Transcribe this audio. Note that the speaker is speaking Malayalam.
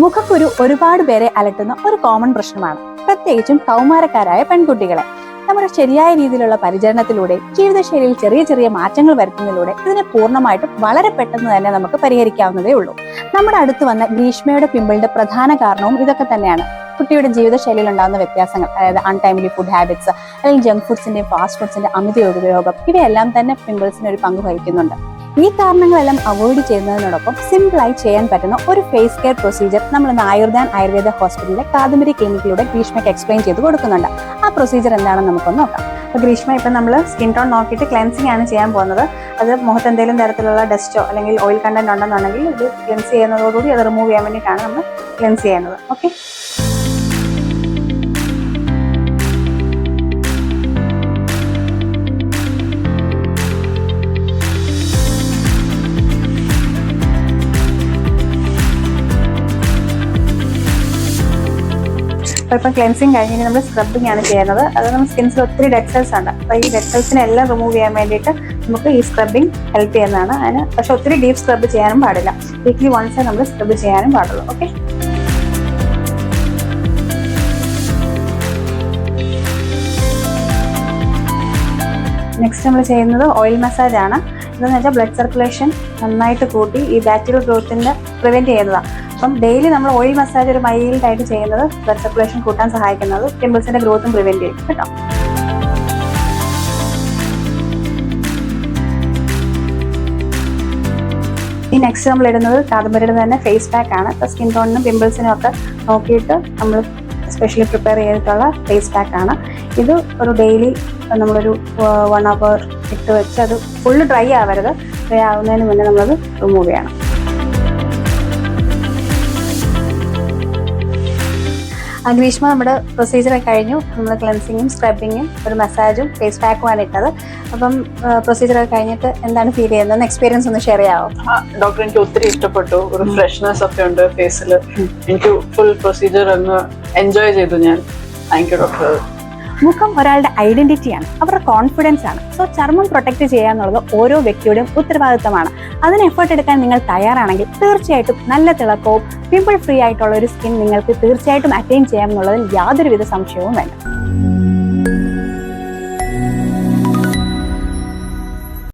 മുഖക്കുരു ഒരുപാട് പേരെ അലട്ടുന്ന ഒരു കോമൺ പ്രശ്നമാണ്, പ്രത്യേകിച്ചും കൗമാരക്കാരായ പെൺകുട്ടികളെ. നമ്മുടെ ശരിയായ രീതിയിലുള്ള പരിചരണത്തിലൂടെ, ജീവിതശൈലിയിൽ ചെറിയ ചെറിയ മാറ്റങ്ങൾ വരുത്തുന്നതിലൂടെ ഇതിനെ പൂർണ്ണമായിട്ടും വളരെ പെട്ടെന്ന് തന്നെ നമുക്ക് പരിഹരിക്കാവുന്നതേ ഉള്ളൂ. നമ്മുടെ അടുത്ത് വന്ന ഗ്രീഷ്മയുടെ പിമ്പിളിന്റെ പ്രധാന കാരണവും ഇതൊക്കെ തന്നെയാണ്. കുട്ടിയുടെ ജീവിതശൈലിയിൽ ഉണ്ടാകുന്ന വ്യത്യാസങ്ങൾ, അതായത് അൺടൈംലി ഫുഡ് ഹാബിറ്റ്സ്, അല്ലെങ്കിൽ ജങ്ക് ഫുഡ്സിന്റെയും ഫാസ്റ്റ് ഫുഡ്സിന്റെ അമിത ഉപയോഗം, ഇവയെല്ലാം തന്നെ പിമ്പിൾസിന് ഒരു പങ്ക് വഹിക്കുന്നുണ്ട്. ഈ കാരണങ്ങളെല്ലാം അവോയ്ഡ് ചെയ്യുന്നതിനോടൊപ്പം സിമ്പിളായി ചെയ്യാൻ പറ്റുന്ന ഒരു ഫേസ് കെയർ പ്രൊസീജിയർ നമ്മൾ ആയുർവേദ ഹോസ്പിറ്റലിലെ കാദംബരി ക്ലിനിക്കിലൂടെ ഗ്രീഷ്മയ്ക്ക് എക്സ്പ്ലെയിൻ ചെയ്ത് കൊടുക്കുന്നുണ്ട്. ആ പ്രൊസീജിയർ എന്താണെന്ന് നമുക്കൊന്ന് നോക്കാം. അപ്പോൾ ഗ്രീഷ്മ ഇപ്പം നമ്മൾ സ്കിൻ ടോൺ നോക്കിയിട്ട് ക്ലെൻസിങ് ആണ് ചെയ്യാൻ പോകുന്നത്. അത് മുഖത്ത് എന്തെങ്കിലും തരത്തിലുള്ള ഡസ്റ്റോ അല്ലെങ്കിൽ ഓയിൽ കണ്ടന്റ് ഉണ്ടെന്നുണ്ടെങ്കിൽ ഇത് ക്ലെൻസ് ചെയ്യുന്നതോടുകൂടി അത് റിമൂവ് ചെയ്യാൻ വേണ്ടിയിട്ടാണ് നമ്മൾ ക്ലെൻസ് ചെയ്യുന്നത്. ഓക്കെ, അപ്പോൾ ഇപ്പം ക്ലെൻസിങ് കഴിഞ്ഞ് നമ്മൾ സ്ക്രബിങ് ആണ് ചെയ്യുന്നത്. അത് നമ്മൾ സ്കിൻസിൽ ഒത്തിരി ഡെഡ് സെൽസ് ഉണ്ട്. അപ്പോൾ ഈ ഡെഡ് സെൽസിനെ എല്ലാം റിമൂവ് ചെയ്യാൻ വേണ്ടിയിട്ട് നമുക്ക് ഈ സ്ക്രബിങ് ഹെൽപ്പ് ചെയ്യുന്നതാണ്. അതിന് പക്ഷെ ഒത്തിരി ഡീപ്പ് സ്ക്രബ് ചെയ്യാനും പാടില്ല. വീക്ക്ലി വൺസേ നമ്മൾ സ്ക്രബ് ചെയ്യാനും പാടുള്ളൂ. ഓക്കെ, നെക്സ്റ്റ് നമ്മൾ ചെയ്യുന്നത് ഓയിൽ മസാജ് ആണ്. ഇതെന്ന് വെച്ചാൽ ബ്ലഡ് സർക്കുലേഷൻ നന്നായിട്ട് കൂട്ടി ഈ ബാക്ടീരിയൽ ഗ്രോത്തിനെ പ്രിവെന്റ് ചെയ്യുന്നതാണ്. അപ്പം ഡെയിലി നമ്മൾ ഓയിൽ മസാജ് ഒരു മൈൽഡ് ആയിട്ട് ചെയ്യുന്നത് ബ്ലഡ് സർക്കുലേഷൻ കൂട്ടാൻ സഹായിക്കുന്നത്, പിമ്പിൾസിന്റെ ഗ്രോത്തും പ്രിവെന്റ് ചെയ്യും കേട്ടോ. ഈ നെക്സ്റ്റ് നമ്മൾ ഇടുന്നത് കാദംബരിയുടെ തന്നെ ഫേസ് പാക്ക് ആണ്. ഇപ്പോൾ സ്കിൻ ടോണിനും പിമ്പിൾസിനും ഒക്കെ നോക്കിയിട്ട് നമ്മൾ സ്പെഷ്യലി പ്രിപ്പയർ ചെയ്തിട്ടുള്ള ഫേസ് പാക്ക് ആണ്. ഇത് ഒരു ഡെയിലി നമ്മളൊരു 1 hour ഇട്ട് വെച്ച് അത് ഫുള്ള് ഡ്രൈ ആവരുത്. ഡ്രൈ ആവുന്നതിന് മുന്നേ നമ്മളത് റിമൂവ് ചെയ്യണം. ഗ്രീഷ്മ നമ്മുടെ പ്രൊസീജിയർ കഴിഞ്ഞു. നമ്മൾ ക്ലെൻസിങ്ങും സ്ക്രബിങ്ങും ഒരു മസാജും ഫേസ് പാക്കുമാണ് ഇട്ടത്. അപ്പം പ്രൊസീജിയർ കഴിഞ്ഞിട്ട് എന്താണ് ഫീൽ ചെയ്യുന്നത്, എക്സ്പീരിയൻസ് ഒന്ന് ഷെയർ ചെയ്യാവോ? ഡോക്ടർ, എനിക്ക് ഒത്തിരി ഇഷ്ടപ്പെട്ടു. ഒരു ഫ്രഷ്നെസ് ഒക്കെ ഉണ്ട് ഫേസിൽ. എനിക്ക് ഫുൾ പ്രൊസീജിയർ ഒന്ന് എൻജോയ് ചെയ്തു ഞാൻ. Thank you doctor. മുഖം ഒരാളുടെ ഐഡന്റിറ്റിയാണ്, അവരുടെ കോൺഫിഡൻസ് ആണ്. സോ ചർമ്മം പ്രൊട്ടക്ട് ചെയ്യുക എന്നുള്ളത് ഓരോ വ്യക്തിയുടെയും ഉത്തരവാദിത്തമാണ്. അതിന് എഫേർട്ട് എടുക്കാൻ നിങ്ങൾ തയ്യാറാണെങ്കിൽ തീർച്ചയായിട്ടും നല്ല തിളക്കവും പിമ്പിൾ ഫ്രീ ആയിട്ടുള്ള ഒരു സ്കിൻ നിങ്ങൾക്ക് തീർച്ചയായിട്ടും അറ്റൈൻ ചെയ്യാമെന്നുള്ളതിൽ യാതൊരുവിധ സംശയവും വേണ്ട.